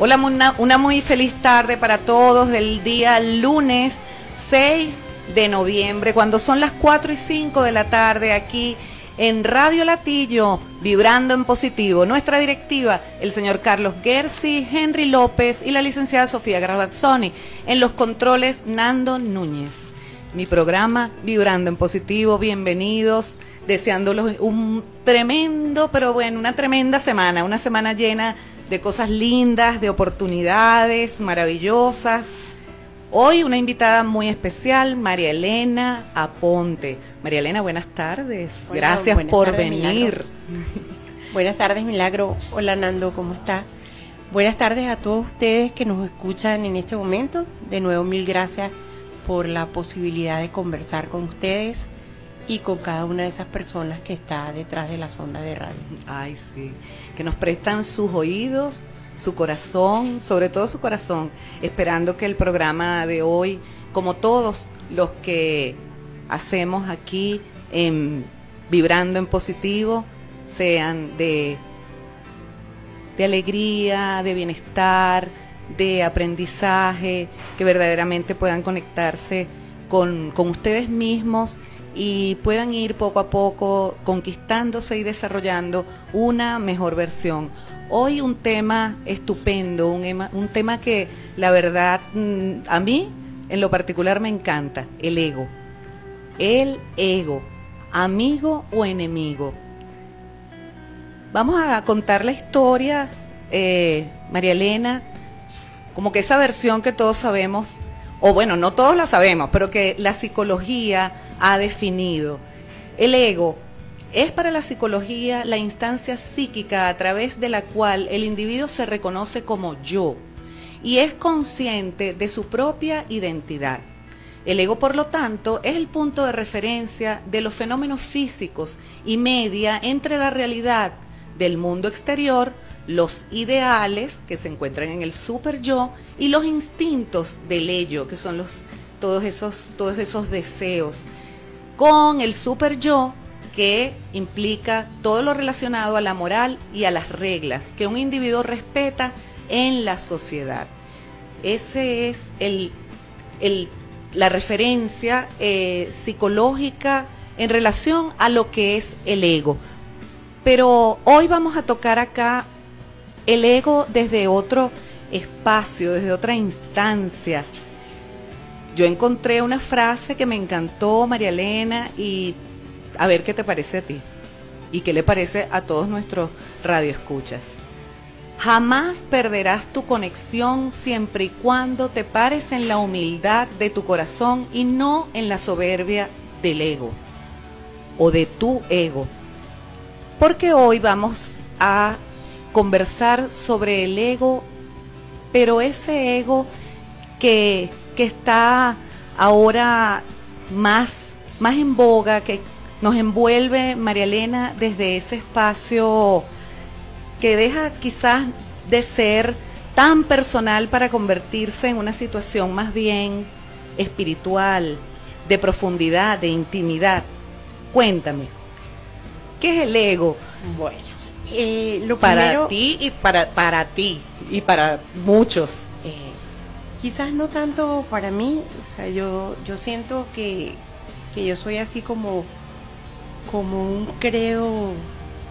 Hola, una muy feliz tarde para todos del día lunes 6 de noviembre, cuando son las 4:05 de la tarde aquí en Radio Latillo, vibrando en positivo. Nuestra directiva, el señor Carlos Gersi, Henry López y la licenciada Sofía Gravazzoni. En los controles, Nando Núñez. Mi programa, Vibrando en Positivo, bienvenidos, deseándolos un tremendo, pero bueno, una tremenda semana, una semana llena de cosas lindas, de oportunidades maravillosas. Hoy una invitada muy especial, María Elena Aponte. María Elena, buenas tardes. Bueno, gracias buenas por tardes, venir. Milagro. Buenas tardes, Milagro. Hola, Nando, ¿cómo está? Buenas tardes a todos ustedes que nos escuchan en este momento. De nuevo, mil gracias por la posibilidad de conversar con ustedes y con cada una de esas personas que está detrás de las ondas de radio. Ay, sí, que nos prestan sus oídos, su corazón, sobre todo su corazón, esperando que el programa de hoy, como todos los que hacemos aquí en Vibrando en Positivo, sean de alegría, de bienestar, de aprendizaje, que verdaderamente puedan conectarse con ustedes mismos y puedan ir poco a poco conquistándose y desarrollando una mejor versión. Hoy un tema estupendo, un tema que la verdad a mí en lo particular me encanta, el ego. El ego, amigo o enemigo. Vamos a contar la historia, María Elena, como que esa versión que todos sabemos, o bueno, no todos la sabemos, pero que la psicología ha definido. El ego es para la psicología la instancia psíquica a través de la cual el individuo se reconoce como yo y es consciente de su propia identidad. El ego, por lo tanto, es el punto de referencia de los fenómenos físicos y media entre la realidad del mundo exterior, los ideales que se encuentran en el super yo y los instintos del ello, que son todos esos deseos, con el super yo, que implica todo lo relacionado a la moral y a las reglas que un individuo respeta en la sociedad. Ese es la referencia psicológica en relación a lo que es el ego. Pero hoy vamos a tocar acá el ego desde otro espacio, desde otra instancia. Yo encontré una frase que me encantó, María Elena, y a ver qué te parece a ti y qué le parece a todos nuestros radioescuchas. Jamás perderás tu conexión siempre y cuando te pares en la humildad de tu corazón y no en la soberbia del ego o de tu ego. Porque hoy vamos a conversar sobre el ego, pero ese ego que está ahora más en boga, que nos envuelve, María Elena, desde ese espacio que deja quizás de ser tan personal para convertirse en una situación más bien espiritual, de profundidad, de intimidad. Cuéntame, ¿qué es el ego? Bueno, Lo para primero, ti y para ti y para muchos. Quizás no tanto para mí, o sea, yo siento que yo soy así como un credo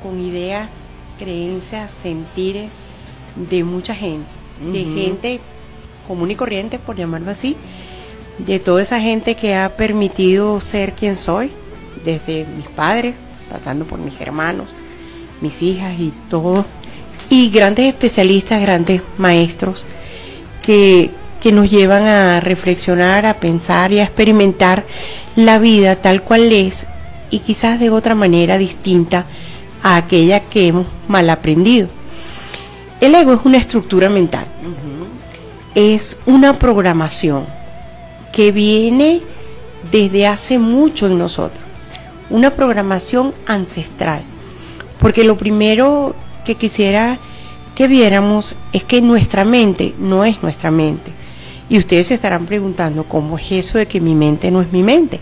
con ideas, creencias, sentires de mucha gente, de gente común y corriente, por llamarlo así, de toda esa gente que ha permitido ser quien soy, desde mis padres, pasando por mis hermanos, mis hijas y todos, y grandes especialistas, grandes maestros que nos llevan a reflexionar, a pensar y a experimentar la vida tal cual es y quizás de otra manera distinta a aquella que hemos mal aprendido. El ego es una estructura mental, es una programación que viene desde hace mucho en nosotros, una programación ancestral, porque lo primero que quisiera que viéramos es que nuestra mente no es nuestra mente. Y ustedes se estarán preguntando, ¿cómo es eso de que mi mente no es mi mente?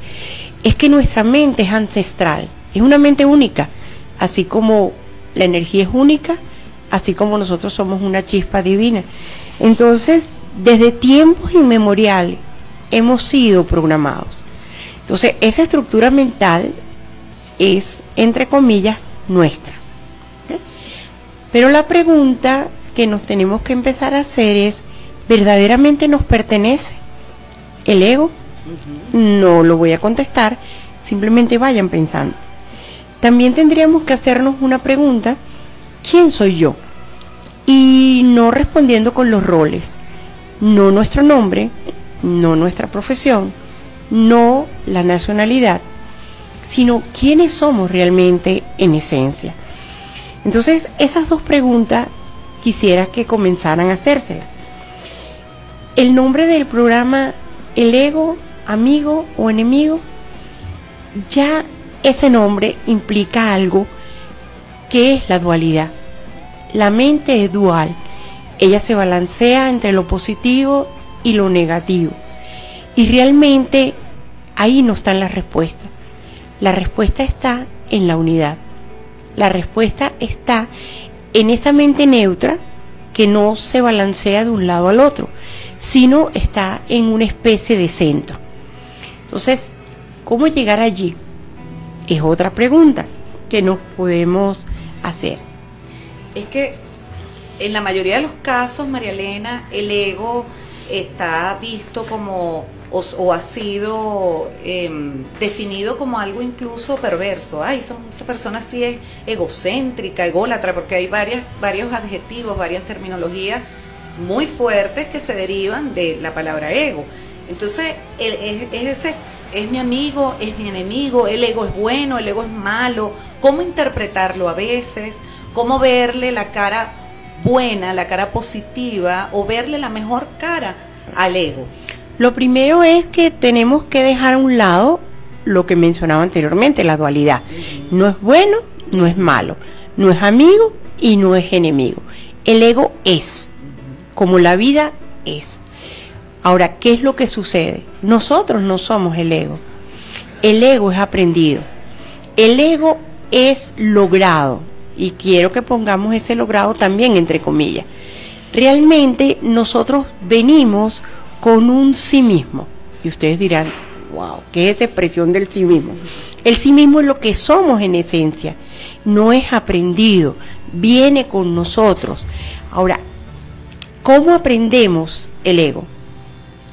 Es que nuestra mente es ancestral, es una mente única, así como la energía es única, así como nosotros somos una chispa divina. Entonces, desde tiempos inmemoriales hemos sido programados. Entonces, esa estructura mental es, entre comillas, nuestra. ¿Okay? Pero la pregunta que nos tenemos que empezar a hacer es, ¿verdaderamente nos pertenece el ego? No lo voy a contestar, simplemente vayan pensando. También tendríamos que hacernos una pregunta, ¿quién soy yo? Y no respondiendo con los roles, no nuestro nombre, no nuestra profesión, no la nacionalidad, sino quiénes somos realmente en esencia. Entonces, esas dos preguntas quisiera que comenzaran a hacérselas. El nombre del programa, el ego, amigo o enemigo, ya ese nombre implica algo que es la dualidad. La mente es dual, ella se balancea entre lo positivo y lo negativo. Y realmente ahí no están las respuestas. La respuesta está en la unidad. La respuesta está en esa mente neutra que no se balancea de un lado al otro, sino está en una especie de centro. Entonces, ¿cómo llegar allí? Es otra pregunta que nos podemos hacer. Es que en la mayoría de los casos, María Elena, el ego está visto como o ha sido definido como algo incluso perverso. Ay, esa persona sí es egocéntrica, ególatra, porque hay varios adjetivos, varias terminologías muy fuertes que se derivan de la palabra ego. Entonces, es mi amigo, es mi enemigo, el ego es bueno, el ego es malo. ¿Cómo interpretarlo a veces? ¿Cómo verle la cara buena, la cara positiva, o verle la mejor cara al ego? Lo primero es que tenemos que dejar a un lado lo que mencionaba anteriormente, la dualidad. No es bueno, no es malo, no es amigo y no es enemigo. El ego es, como la vida es. Ahora, ¿qué es lo que sucede? Nosotros no somos el ego. El ego es aprendido. El ego es logrado. Y quiero que pongamos ese logrado también entre comillas. Realmente nosotros venimos con un sí mismo. Y ustedes dirán, wow, ¿qué es esa expresión del sí mismo? El sí mismo es lo que somos en esencia. No es aprendido, viene con nosotros. Ahora, ¿cómo aprendemos el ego?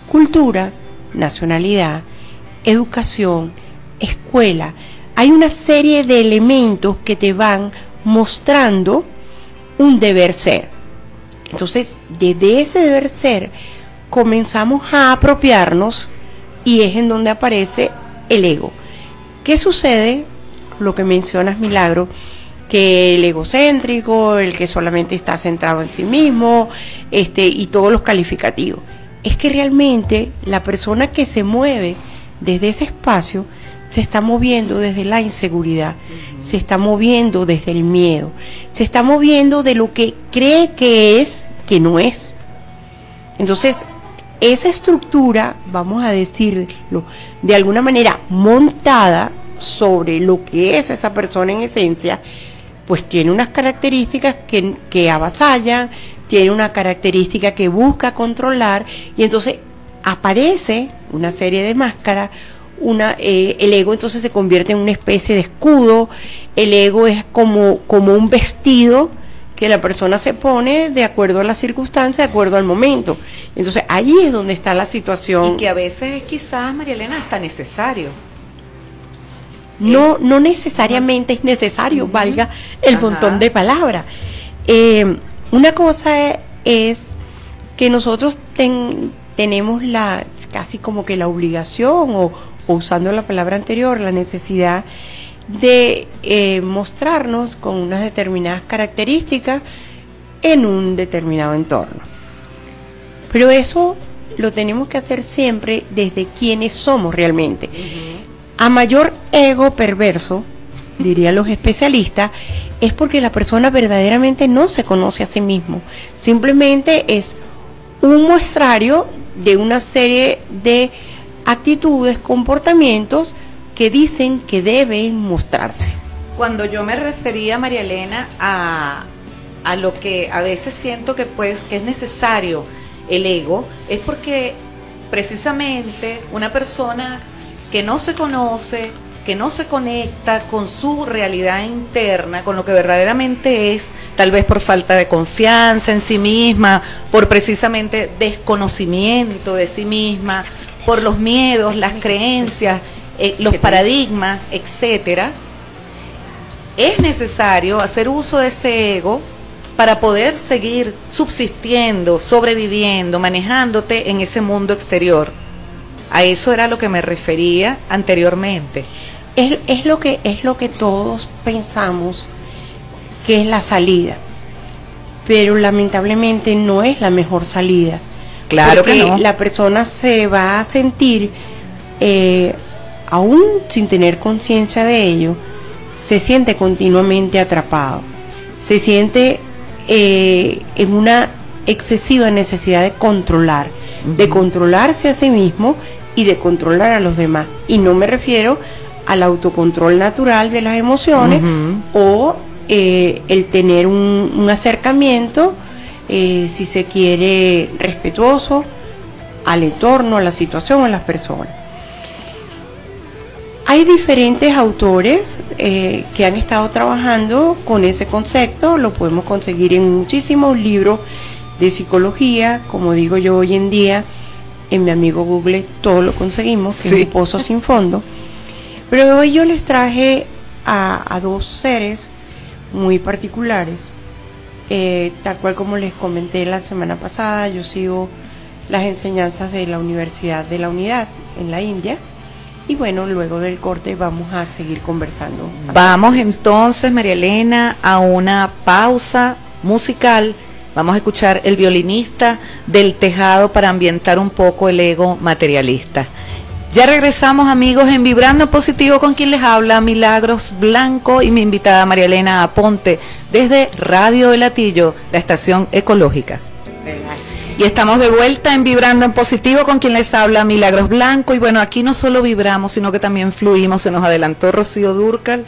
Cultura, nacionalidad, educación, escuela. Hay una serie de elementos que te van mostrando un deber ser. Entonces, desde ese deber ser comenzamos a apropiarnos y es en donde aparece el ego. ¿Qué sucede? Lo que mencionas, Milagro, que el egocéntrico, el que solamente está centrado en sí mismo, y todos los calificativos. Es que realmente la persona que se mueve desde ese espacio se está moviendo desde la inseguridad, se está moviendo desde el miedo, se está moviendo de lo que cree que es, que no es. Entonces, esa estructura, vamos a decirlo, de alguna manera montada sobre lo que es esa persona en esencia, pues tiene unas características que avasallan, tiene una característica que busca controlar, y entonces aparece una serie de máscaras. El ego entonces se convierte en una especie de escudo. El ego es como un vestido que la persona se pone de acuerdo a las circunstancias, de acuerdo al momento. Entonces ahí es donde está la situación. Y que a veces quizás, María Elena, hasta necesario. No necesariamente es necesario, valga el montón de palabras. Una cosa es que nosotros tenemos casi como que la obligación, o usando la palabra anterior, la necesidad de mostrarnos con unas determinadas características en un determinado entorno. Pero eso lo tenemos que hacer siempre desde quienes somos realmente. A mayor ego perverso, dirían los especialistas, es porque la persona verdaderamente no se conoce a sí mismo. Simplemente es un muestrario de una serie de actitudes, comportamientos que dicen que deben mostrarse. Cuando yo me refería, María Elena, a a lo que a veces siento que que es necesario el ego, es porque precisamente una persona que no se conoce, que no se conecta con su realidad interna, con lo que verdaderamente es, tal vez por falta de confianza en sí misma, por precisamente desconocimiento de sí misma, por los miedos, las creencias, los paradigmas, etcétera, es necesario hacer uso de ese ego para poder seguir subsistiendo, sobreviviendo, manejándote en ese mundo exterior. A eso era lo que me refería anteriormente. Es lo que todos pensamos que es la salida, pero lamentablemente no es la mejor salida. Claro que no. La persona se va a sentir, aún sin tener conciencia de ello, se siente continuamente atrapado, se siente en una excesiva necesidad de controlar, de controlarse a sí mismo y de controlar a los demás. Y no me refiero al autocontrol natural de las emociones o el tener un acercamiento, si se quiere, respetuoso al entorno, a la situación, a las personas. Hay diferentes autores que han estado trabajando con ese concepto, lo podemos conseguir en muchísimos libros de psicología, como digo yo hoy en día, en mi amigo Google todo lo conseguimos, que sí, es un pozo sin fondo. Pero hoy yo les traje a dos seres muy particulares, tal cual como les comenté la semana pasada. Yo sigo las enseñanzas de la Universidad de la Unidad en la India. Y bueno, luego del corte vamos a seguir conversando. Vamos entonces, María Elena, a una pausa musical. Vamos a escuchar El violinista del tejado para ambientar un poco el ego materialista. Ya regresamos, amigos, en Vibrando en Positivo, con quien les habla Milagros Blanco y mi invitada María Elena Aponte desde Radio El Latillo, la estación ecológica. Y estamos de vuelta en Vibrando en Positivo, con quien les habla Milagros Blanco. Y bueno, aquí no solo vibramos, sino que también fluimos. Se nos adelantó Rocío Dúrcal.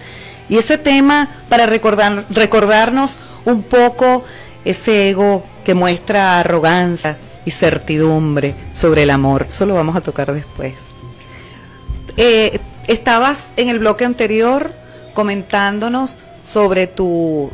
Y ese tema para recordarnos un poco ese ego que muestra arrogancia y certidumbre sobre el amor. Eso lo vamos a tocar después. Estabas en el bloque anterior comentándonos sobre tus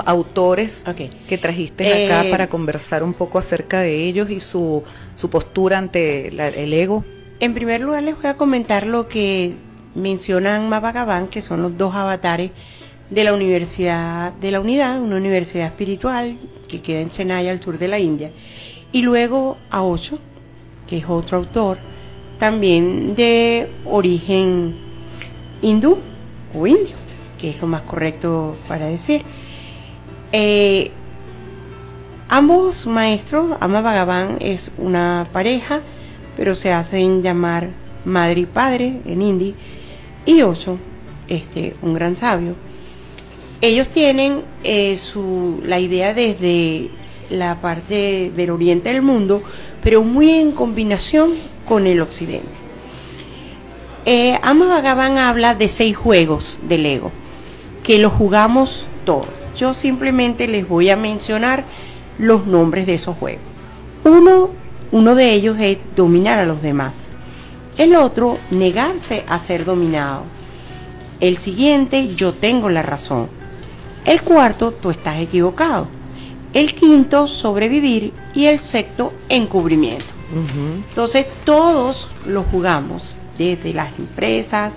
autores que trajiste acá para conversar un poco acerca de ellos y su postura ante el ego. En primer lugar les voy a comentar lo que mencionan Bhagavan, que son los dos avatares de la Universidad de la Unidad, una universidad espiritual que queda en Chennai, al sur de la India, y luego a Osho, que es otro autor, también de origen hindú o indio, que es lo más correcto para decir. Ambos maestros, Ama Bhagavan es una pareja, pero se hacen llamar madre y padre en hindi, y Osho, un gran sabio. Ellos tienen la idea desde la parte del oriente del mundo, pero muy en combinación con el occidente. Ama Bhagavan habla de 6 juegos del ego, que los jugamos todos. Yo simplemente les voy a mencionar los nombres de esos juegos. Uno de ellos es dominar a los demás. El otro, negarse a ser dominado. El siguiente, yo tengo la razón. El cuarto, tú estás equivocado. El quinto, sobrevivir. Y el sexto, encubrimiento. Entonces, todos los jugamos, desde las empresas,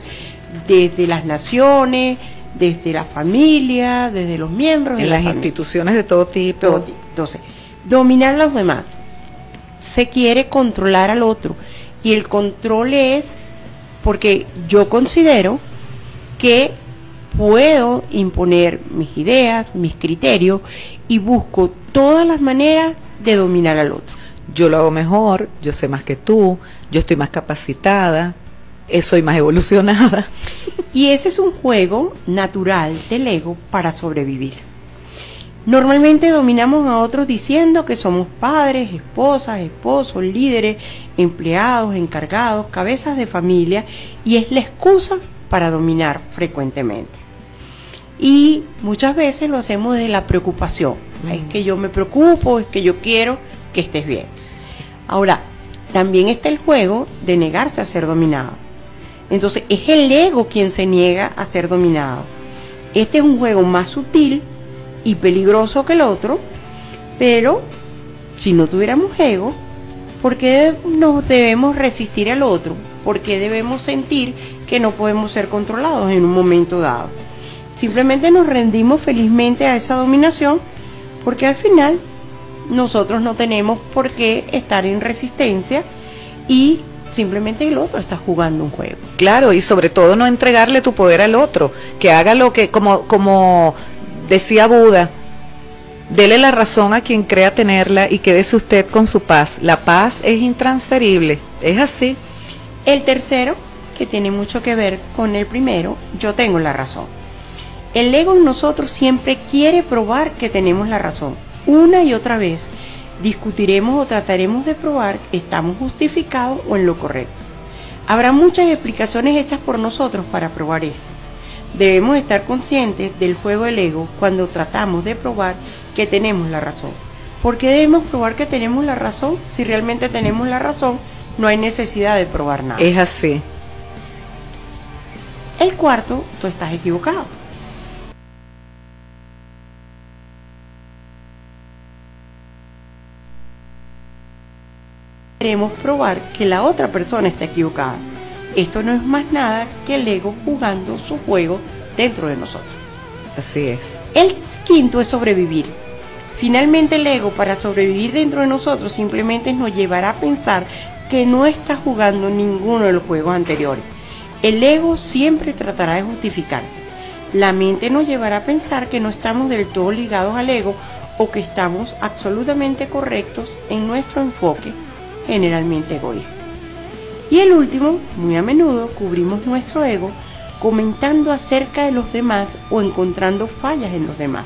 desde las naciones, desde la familia, desde los miembros de las instituciones de todo tipo. Entonces, dominar a los demás. Se quiere controlar al otro. Y el control es porque yo considero que puedo imponer mis ideas, mis criterios, y busco todas las maneras de dominar al otro. Yo lo hago mejor, yo sé más que tú, yo estoy más capacitada, soy más evolucionada. Y ese es un juego natural del ego para sobrevivir. Normalmente dominamos a otros diciendo que somos padres, esposas, esposos, líderes, empleados, encargados, cabezas de familia, y es la excusa para dominar frecuentemente. Y muchas veces lo hacemos desde la preocupación. Es que yo me preocupo, es que yo quiero que estés bien. Ahora, también está el juego de negarse a ser dominado. Entonces, es el ego quien se niega a ser dominado. Este es un juego más sutil y peligroso que el otro, pero si no tuviéramos ego, ¿por qué nos debemos resistir al otro? ¿Por qué debemos sentir que no podemos ser controlados en un momento dado? Simplemente nos rendimos felizmente a esa dominación, porque al final nosotros no tenemos por qué estar en resistencia y simplemente el otro está jugando un juego. Claro, y sobre todo no entregarle tu poder al otro, que haga lo que, como decía Buda, dele la razón a quien crea tenerla y quédese usted con su paz. La paz es intransferible, es así. El tercero, que tiene mucho que ver con el primero, yo tengo la razón. El ego en nosotros siempre quiere probar que tenemos la razón. Una y otra vez discutiremos o trataremos de probar que estamos justificados o en lo correcto. Habrá muchas explicaciones hechas por nosotros para probar esto. Debemos estar conscientes del juego del ego cuando tratamos de probar que tenemos la razón. ¿Por qué debemos probar que tenemos la razón? Si realmente tenemos la razón, no hay necesidad de probar nada. Es así. El cuarto, tú estás equivocado. Queremos probar que la otra persona está equivocada. Esto no es más nada que el ego jugando su juego dentro de nosotros. Así es. El quinto es sobrevivir. Finalmente el ego, para sobrevivir dentro de nosotros, simplemente nos llevará a pensar que no está jugando ninguno de los juegos anteriores. El ego siempre tratará de justificarse. La mente nos llevará a pensar que no estamos del todo ligados al ego o que estamos absolutamente correctos en nuestro enfoque, generalmente egoísta. Y el último, muy a menudo cubrimos nuestro ego comentando acerca de los demás o encontrando fallas en los demás.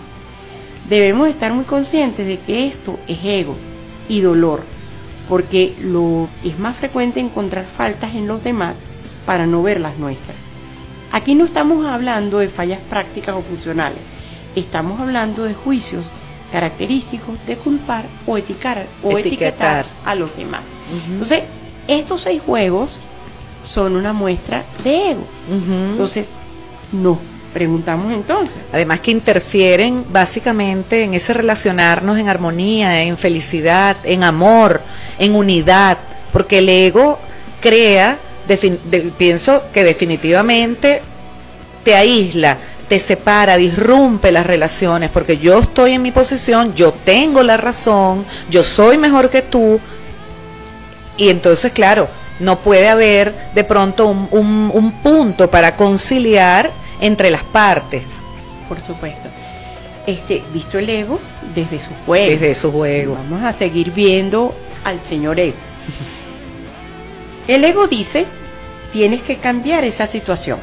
Debemos estar muy conscientes de que esto es ego y dolor, porque es más frecuente encontrar faltas en los demás para no ver las nuestras. Aquí no estamos hablando de fallas prácticas o funcionales, estamos hablando de juicios característicos de culpar o etiquetar a los demás. Entonces, estos 6 juegos son una muestra de ego. Entonces, nos preguntamos entonces. Además que interfieren básicamente en ese relacionarnos en armonía, en felicidad, en amor, en unidad, porque el ego crea, pienso que definitivamente te aísla, te separa, disrumpe las relaciones, porque yo estoy en mi posición, yo tengo la razón, yo soy mejor que tú, y entonces, claro, no puede haber de pronto un punto para conciliar entre las partes. Por supuesto. Visto el ego desde su juego. Desde su juego. Vamos a seguir viendo al señor ego. El ego dice, tienes que cambiar esa situación.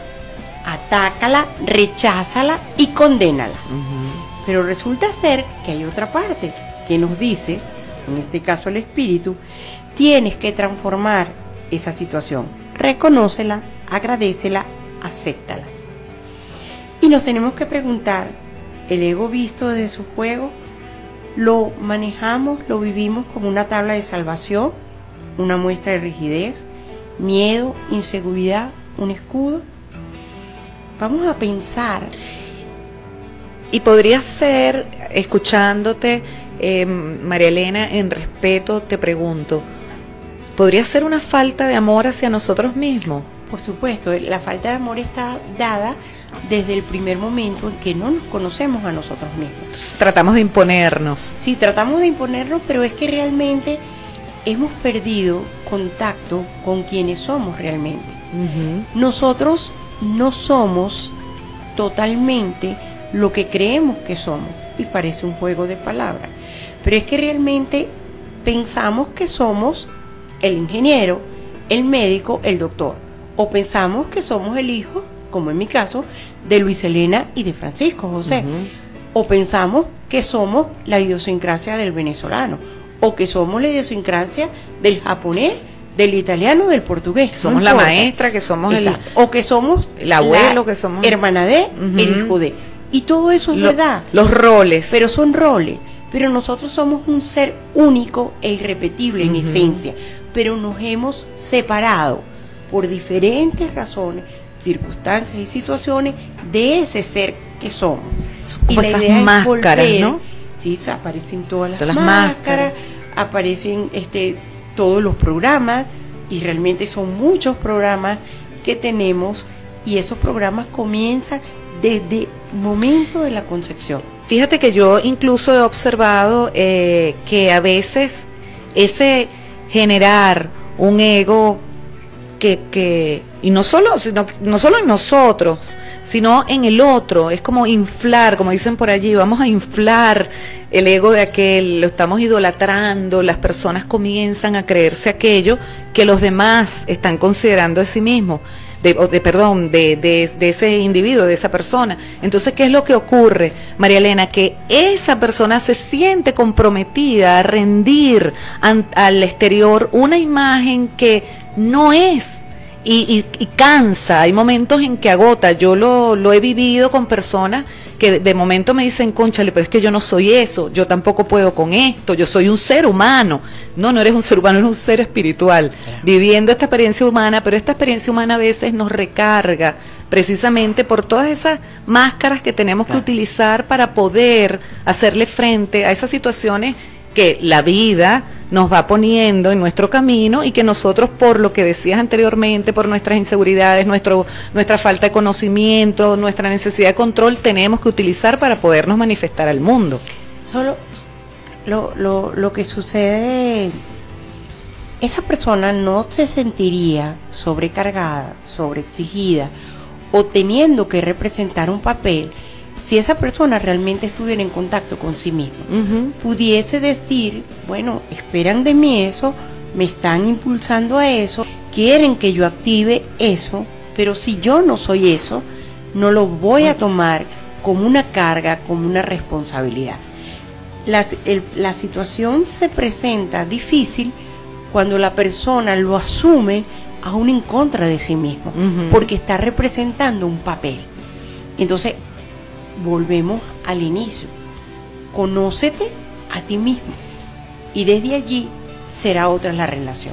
Atácala, recházala y condénala. Pero resulta ser que hay otra parte que nos dice, en este caso el espíritu, tienes que transformar esa situación. Reconócela, agradécela, acéptala. Y nos tenemos que preguntar, ¿el ego visto desde su juego lo manejamos, lo vivimos como una tabla de salvación, una muestra de rigidez, miedo, inseguridad, un escudo? Vamos a pensar. Y podría ser, escuchándote, María Elena, en respeto te pregunto, ¿podría ser una falta de amor hacia nosotros mismos? Por supuesto, la falta de amor está dada desde el primer momento en que no nos conocemos a nosotros mismos. Tratamos de imponernos. Sí, tratamos de imponernos, pero es que realmente hemos perdido contacto con quienes somos realmente. Nosotros no somos totalmente lo que creemos que somos, y parece un juego de palabras, pero es que realmente pensamos que somos el ingeniero, el médico, el doctor, o pensamos que somos el hijo, como en mi caso, de Luis Elena y de Francisco José, o pensamos que somos la idiosincrasia del venezolano, o que somos la idiosincrasia del japonés, del italiano, del portugués. Somos la maestra, que somos o que somos el abuelo, que somos hermana de, el hijo de. Y todo eso es verdad. Los roles. Pero son roles. Pero nosotros somos un ser único e irrepetible en esencia. Pero nos hemos separado por diferentes razones, circunstancias y situaciones de ese ser que somos. Como y esas la idea máscaras, es volver, ¿no? Sí, aparecen todas las Todas las máscaras, aparecen todos los programas, y realmente son muchos programas que tenemos, y esos programas comienzan desde el momento de la concepción. Fíjate que yo incluso he observado que a veces ese generar un ego y no solo en nosotros, sino en el otro, es como inflar, como dicen por allí, vamos a inflar el ego de aquel, lo estamos idolatrando, las personas comienzan a creerse aquello que los demás están considerando de sí mismos. De ese individuo, de esa persona. Entonces, ¿qué es lo que ocurre, María Elena? Que esa persona se siente comprometida a rendir al exterior una imagen que no es, y cansa. Hay momentos en que agota. Yo lo he vivido con personas que de momento me dicen, cónchale, pero es que yo no soy eso, yo tampoco puedo con esto, yo soy un ser humano. No eres un ser humano, eres un ser espiritual, viviendo esta experiencia humana, pero esta experiencia humana a veces nos recarga precisamente por todas esas máscaras que tenemos que utilizar para poder hacerle frente a esas situaciones que la vida nos va poniendo en nuestro camino, y que nosotros, por lo que decías anteriormente, por nuestras inseguridades, nuestra falta de conocimiento, nuestra necesidad de control, tenemos que utilizar para podernos manifestar al mundo. Solo lo que sucede, esa persona no se sentiría sobrecargada, sobreexigida o teniendo que representar un papel si esa persona realmente estuviera en contacto con sí misma. Pudiese decir, bueno, esperan de mí eso, me están impulsando a eso, quieren que yo active eso, pero si yo no soy eso, no lo voy a tomar como una carga, como una responsabilidad. La situación se presenta difícil cuando la persona lo asume aún en contra de sí mismo, porque está representando un papel. Entonces, volvemos al inicio. Conócete a ti mismo, y desde allí será otra la relación.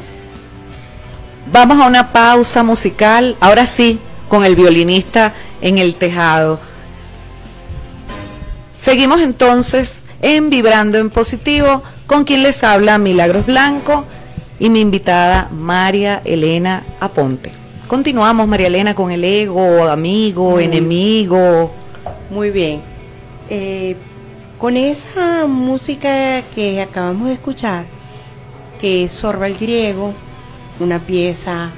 Vamos a una pausa musical, ahora sí, con el violinista en el tejado. Seguimos entonces en Vibrando en Positivo, con quien les habla Milagros Blanco y mi invitada María Elena Aponte. Continuamos, María Elena, con el ego, amigo, enemigo. Muy bien. Con esa música que acabamos de escuchar, que es Sorba el Griego, una pieza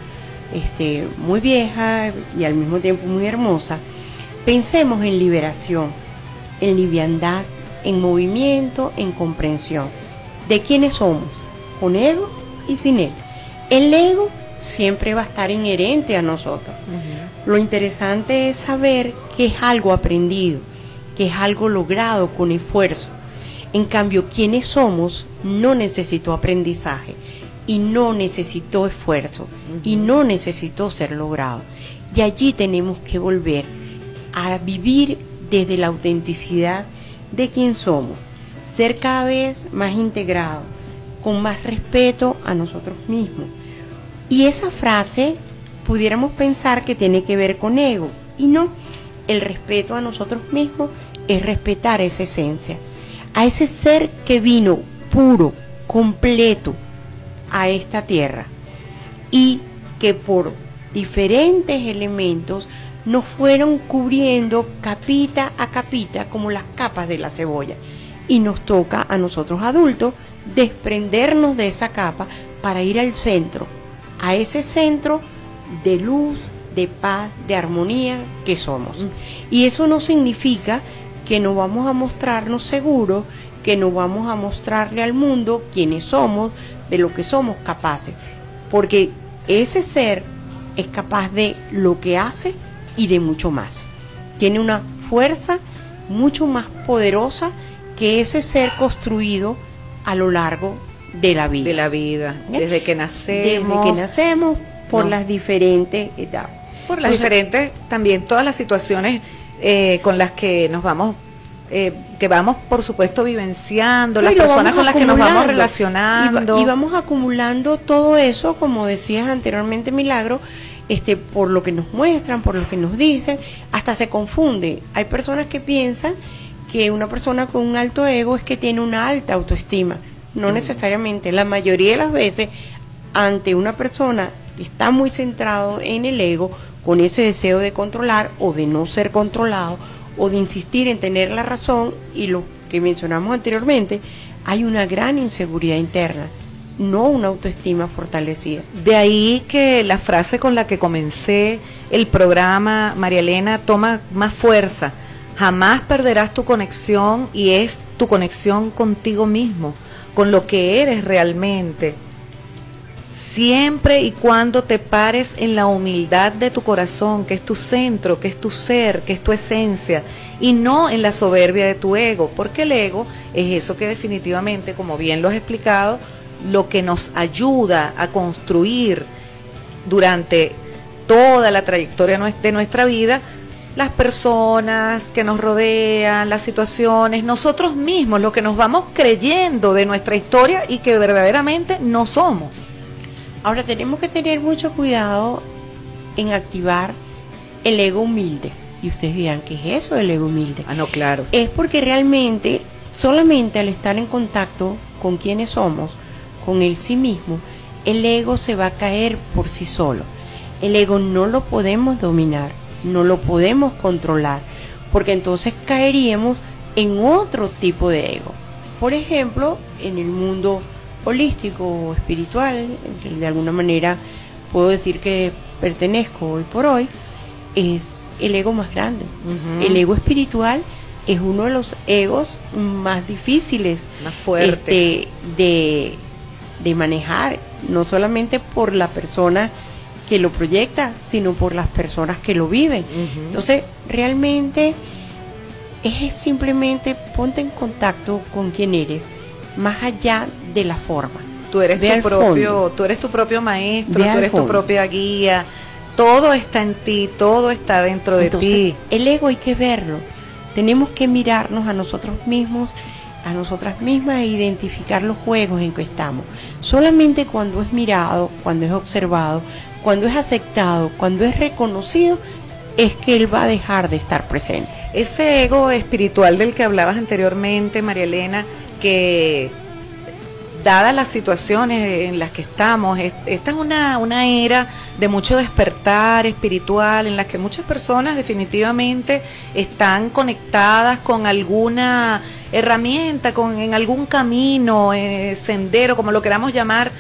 muy vieja y al mismo tiempo muy hermosa, pensemos en liberación, en liviandad, en movimiento, en comprensión de quiénes somos, con ego y sin él. El ego siempre va a estar inherente a nosotros. Lo interesante es saber que es algo aprendido, que es algo logrado con esfuerzo. En cambio, quienes somos no necesitó aprendizaje, y no necesitó esfuerzo, y no necesitó ser logrado. Y allí tenemos que volver a vivir desde la autenticidad de quién somos, ser cada vez más integrados, con más respeto a nosotros mismos. Y esa frase pudiéramos pensar que tiene que ver con ego, y no. El respeto a nosotros mismos es respetar esa esencia, a ese ser que vino puro, completo a esta tierra, y que por diferentes elementos nos fueron cubriendo capita a capita como las capas de la cebolla, y nos toca a nosotros adultos desprendernos de esa capa para ir al centro, a ese centro de luz, de paz, de armonía que somos. Y eso no significa que no vamos a mostrarnos seguros, que no vamos a mostrarle al mundo quiénes somos, de lo que somos capaces, porque ese ser es capaz de lo que hace y de mucho más. Tiene una fuerza mucho más poderosa que ese ser construido a lo largo de la vida. De la vida, desde que nacemos. Desde que nacemos, por las diferentes etapas. Por las diferentes, también todas las situaciones con las que nos vamos, que vamos por supuesto vivenciando, No, las y lo personas vamos con las que nos vamos acumulando. relacionando. Y vamos acumulando todo eso, como decías anteriormente, Milagro, por lo que nos muestran, por lo que nos dicen, hasta se confunde. Hay personas que piensan que una persona con un alto ego es que tiene una alta autoestima. No necesariamente. La mayoría de las veces, ante una persona que está muy centrado en el ego, con ese deseo de controlar o de no ser controlado, o de insistir en tener la razón, y lo que mencionamos anteriormente, hay una gran inseguridad interna, no una autoestima fortalecida. De ahí que la frase con la que comencé el programa, María Elena, toma más fuerza. Jamás perderás tu conexión, y es tu conexión contigo mismo, con lo que eres realmente. Siempre y cuando te pares en la humildad de tu corazón, que es tu centro, que es tu ser, que es tu esencia, y no en la soberbia de tu ego, porque el ego es eso que definitivamente, como bien lo has explicado, lo que nos ayuda a construir durante toda la trayectoria de nuestra vida, las personas que nos rodean, las situaciones, nosotros mismos, lo que nos vamos creyendo de nuestra historia y que verdaderamente no somos. Ahora tenemos que tener mucho cuidado en activar el ego humilde. Y ustedes dirán, ¿qué es eso del ego humilde? Ah, no, claro. Es porque realmente, solamente al estar en contacto con quienes somos, con el sí mismo, el ego se va a caer por sí solo. El ego no lo podemos dominar, no lo podemos controlar, porque entonces caeríamos en otro tipo de ego. Por ejemplo, en el mundo holístico o espiritual, en que de alguna manera puedo decir que pertenezco hoy por hoy, es el ego más grande. El ego espiritual es uno de los egos más difíciles, más fuertes, de manejar, no solamente por la persona que lo proyecta, sino por las personas que lo viven. Entonces, realmente es simplemente ponte en contacto con quien eres, más allá de la forma. Tú eres tu propio maestro, tú eres tu propia guía. Todo está en ti, todo está dentro de ti. El ego hay que verlo. Tenemos que mirarnos a nosotros mismos, a nosotras mismas, e identificar los juegos en que estamos. Solamente cuando es mirado, cuando es observado, cuando es aceptado, cuando es reconocido, es que él va a dejar de estar presente. Ese ego espiritual del que hablabas anteriormente, María Elena, que dadas las situaciones en las que estamos, esta es una era de mucho despertar espiritual, en la que muchas personas definitivamente están conectadas con alguna herramienta, en algún camino, sendero, como lo queramos llamar,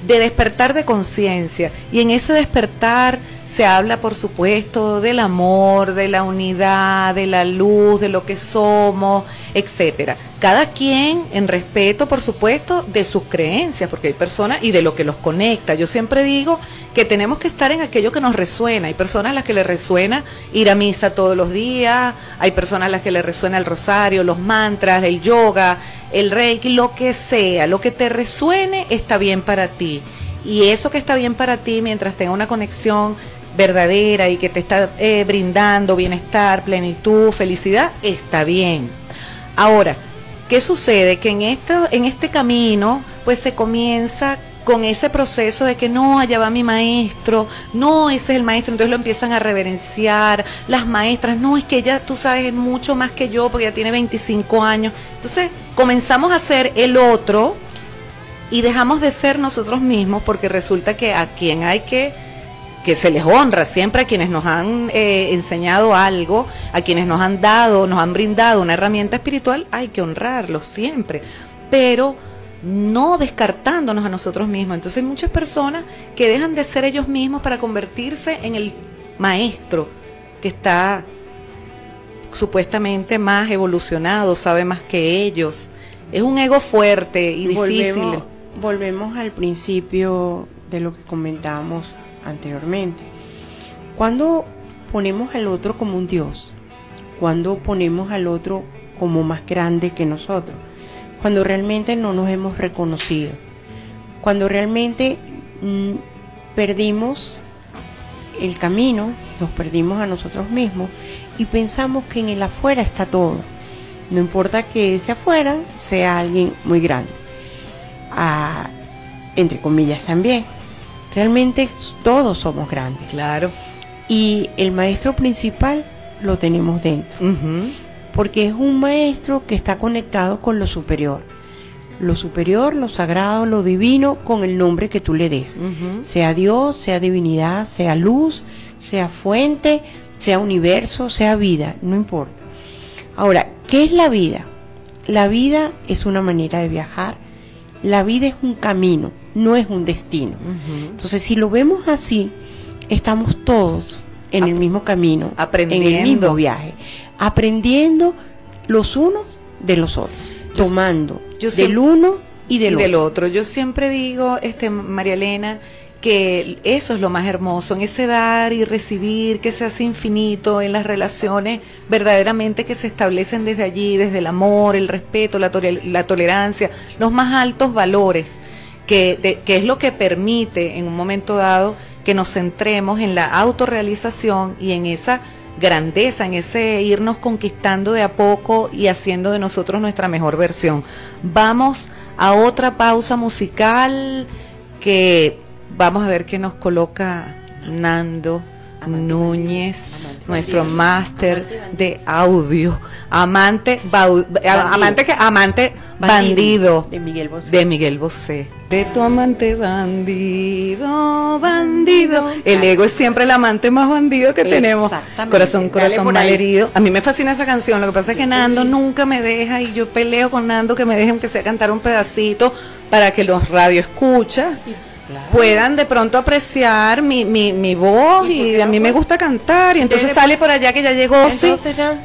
de despertar de conciencia. Y en ese despertar se habla, por supuesto, del amor, de la unidad, de la luz, de lo que somos, etcétera. Cada quien en respeto, por supuesto, de sus creencias, porque hay personas, y de lo que los conecta. Yo siempre digo que tenemos que estar en aquello que nos resuena. Hay personas a las que les resuena ir a misa todos los días, hay personas a las que les resuena el rosario, los mantras, el yoga, el reiki, lo que sea, lo que te resuene está bien para ti. Y eso que está bien para ti, mientras tenga una conexión verdadera y que te está brindando bienestar, plenitud, felicidad, está bien. Ahora, ¿qué sucede? Que en este camino, pues se comienza con ese proceso de que no, allá va mi maestro, no, ese es el maestro, entonces lo empiezan a reverenciar, las maestras, no, es que ella, tú sabes, mucho más que yo, porque ya tiene 25 años, entonces comenzamos a ser el otro y dejamos de ser nosotros mismos, porque resulta que a quien hay que se les honra siempre, a quienes nos han enseñado algo, a quienes nos han dado, nos han brindado una herramienta espiritual, hay que honrarlos siempre, pero no descartándonos a nosotros mismos. Entonces hay muchas personas que dejan de ser ellos mismos para convertirse en el maestro que está supuestamente más evolucionado, sabe más que ellos. Es un ego fuerte y difícil. Volvemos al principio de lo que comentábamos anteriormente. Cuando ponemos al otro como un Dios, cuando ponemos al otro como más grande que nosotros, cuando realmente no nos hemos reconocido, cuando realmente perdimos el camino, nos perdimos a nosotros mismos y pensamos que en el afuera está todo. No importa que ese afuera sea alguien muy grande. Entre comillas también. Realmente todos somos grandes. Claro. Y el maestro principal lo tenemos dentro. Porque es un maestro que está conectado con lo superior. Lo superior, lo sagrado, lo divino, con el nombre que tú le des. Sea Dios, sea divinidad, sea luz, sea fuente, sea universo, sea vida, no importa. Ahora, ¿qué es la vida? La vida es una manera de viajar. La vida es un camino, no es un destino. Entonces, si lo vemos así, estamos todos en el mismo camino, aprendiendo, en el mismo viaje, aprendiendo los unos de los otros, tomando del uno y del otro. Yo siempre digo, María Elena, que eso es lo más hermoso, en ese dar y recibir que se hace infinito, en las relaciones verdaderamente que se establecen desde allí, desde el amor, el respeto, la tolerancia, los más altos valores, que es lo que permite en un momento dado que nos centremos en la autorrealización y en esa grandeza, en ese irnos conquistando de a poco y haciendo de nosotros nuestra mejor versión. Vamos a otra pausa musical que vamos a ver qué nos coloca Nando Núñez, nuestro máster de audio, amante bandido de Miguel Bosé. De Miguel Bosé. De tu amante bandido. El ego es siempre el amante más bandido que tenemos. Corazón malherido. A mí me fascina esa canción. Lo que pasa es que Nando nunca me deja y yo peleo con Nando que me deje aunque sea cantar un pedacito para que los radioescuchas puedan de pronto apreciar mi voz y a mí me gusta cantar y entonces sale por allá que ya llegó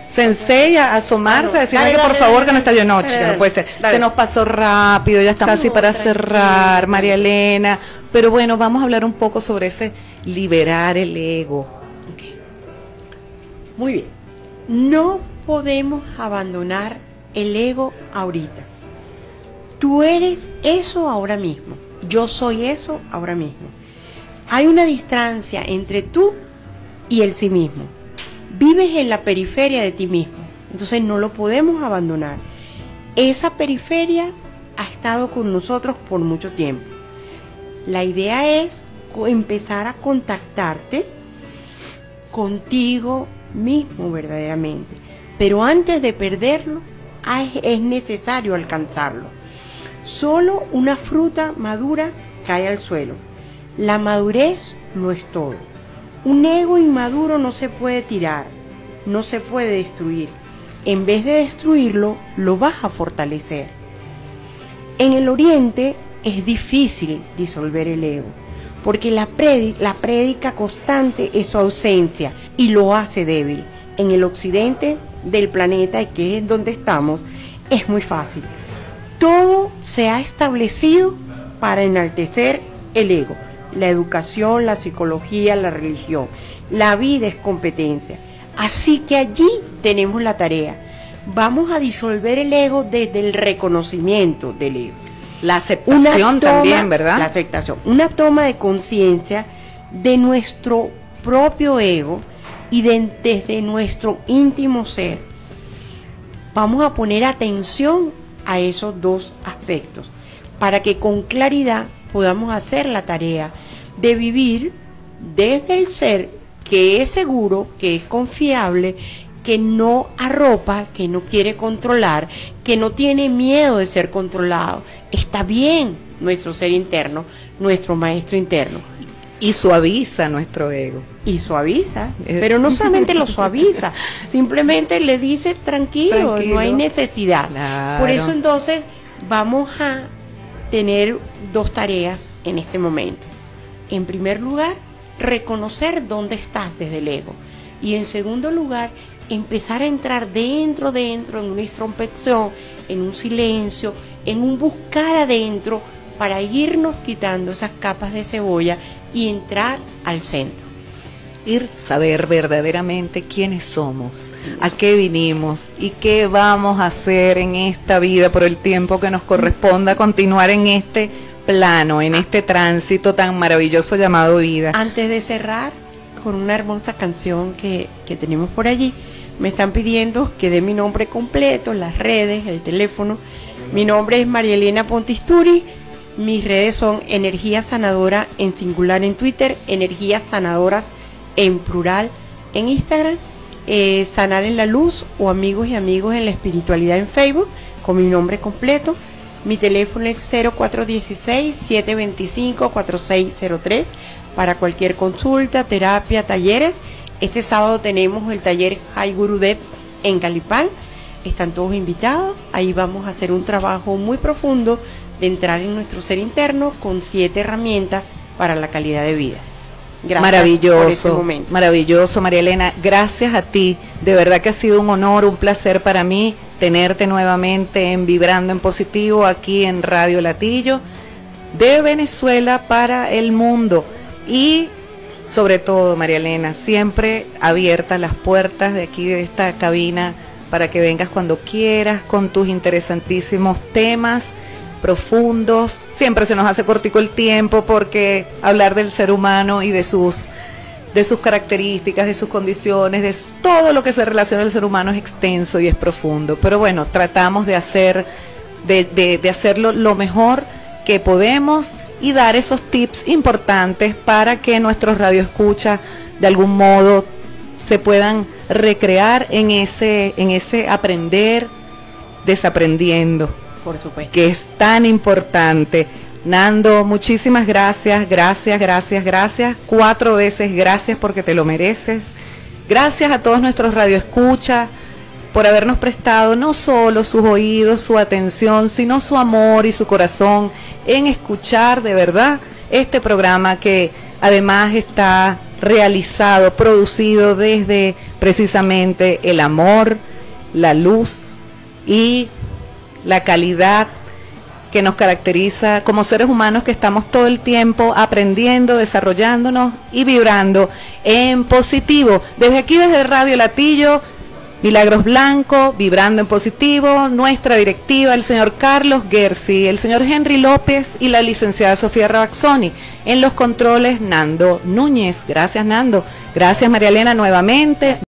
Sensei a asomarse, a decirle que por favor que no está yo no puede ser, se nos pasó rápido, ya estamos casi para cerrar, María Elena, pero bueno, vamos a hablar un poco sobre ese liberar el ego. Muy bien, no podemos abandonar el ego ahorita. Tú eres eso ahora mismo. Yo soy eso ahora mismo. Hay una distancia entre tú y el sí mismo. Vives en la periferia de ti mismo. Entonces no lo podemos abandonar. Esa periferia ha estado con nosotros por mucho tiempo. La idea es empezar a contactarte contigo mismo verdaderamente. Pero antes de perderlo, es necesario alcanzarlo. Solo una fruta madura cae al suelo. La madurez lo es todo. Un ego inmaduro no se puede tirar, no se puede destruir. En vez de destruirlo, lo vas a fortalecer. En el Oriente es difícil disolver el ego, porque la prédica constante es su ausencia y lo hace débil. En el occidente del planeta, que es donde estamos, es muy fácil. Todo se ha establecido para enaltecer el ego. La educación, la psicología, la religión. La vida es competencia. Así que allí tenemos la tarea. Vamos a disolver el ego desde el reconocimiento del ego. La aceptación también, ¿verdad? La aceptación. Una toma de conciencia de nuestro propio ego y desde nuestro íntimo ser. Vamos a poner atención a esos dos aspectos para que con claridad podamos hacer la tarea de vivir desde el ser que es seguro, que es confiable, que no arropa, que no quiere controlar, que no tiene miedo de ser controlado. Está bien nuestro ser interno, nuestro maestro interno. Y suaviza nuestro ego. Y suaviza, pero no solamente lo suaviza, simplemente le dice tranquilo, no hay necesidad. Claro. Por eso entonces vamos a tener dos tareas en este momento. En primer lugar, reconocer dónde estás desde el ego. Y en segundo lugar, empezar a entrar dentro, en una introspección, en un silencio, en un buscar adentro, para irnos quitando esas capas de cebolla y entrar al centro. Ir saber verdaderamente quiénes somos, a qué vinimos y qué vamos a hacer en esta vida por el tiempo que nos corresponda continuar en este plano, en este tránsito tan maravilloso llamado vida. Antes de cerrar con una hermosa canción que tenemos por allí, me están pidiendo que dé mi nombre completo, las redes, el teléfono. Mi nombre es María Elena Pontisturi. Mis redes son Energía Sanadora en singular en Twitter, Energías Sanadoras en plural en Instagram, Sanar en la Luz o Amigos y Amigos en la Espiritualidad en Facebook, con mi nombre completo. Mi teléfono es 0416-725-4603 para cualquier consulta, terapia, talleres. Este sábado tenemos el taller Jai Gurudev en Calipán. Están todos invitados. Ahí vamos a hacer un trabajo muy profundo de entrar en nuestro ser interno con 7 herramientas para la calidad de vida. Gracias. Maravilloso, por este momento. Maravilloso, María Elena. Gracias a ti. De verdad que ha sido un honor, un placer para mí tenerte nuevamente en Vibrando en Positivo aquí en Radio Latillo de Venezuela para el mundo. Y sobre todo, María Elena, siempre abiertas las puertas de aquí de esta cabina para que vengas cuando quieras con tus interesantísimos temas profundos. Siempre se nos hace cortico el tiempo porque hablar del ser humano y de sus características, de sus condiciones, de todo lo que se relaciona al ser humano es extenso y es profundo. Pero bueno, tratamos de hacerlo lo mejor que podemos y dar esos tips importantes para que nuestros radioescuchas de algún modo se puedan recrear en ese aprender desaprendiendo. Por supuesto. Que es tan importante. Nando, muchísimas gracias, gracias, gracias, gracias. 4 veces gracias porque te lo mereces. Gracias a todos nuestros radioescuchas por habernos prestado no solo sus oídos, su atención, sino su amor y su corazón en escuchar de verdad este programa que además está realizado, producido desde precisamente el amor, la luz y la calidad que nos caracteriza como seres humanos, que estamos todo el tiempo aprendiendo, desarrollándonos y vibrando en positivo. Desde aquí, desde Radio Latillo, Milagros Blanco, vibrando en positivo, nuestra directiva, el señor Carlos Gersi, el señor Henry López y la licenciada Sofía Rabazzoni. En los controles, Nando Núñez. Gracias, Nando. Gracias, María Elena, nuevamente.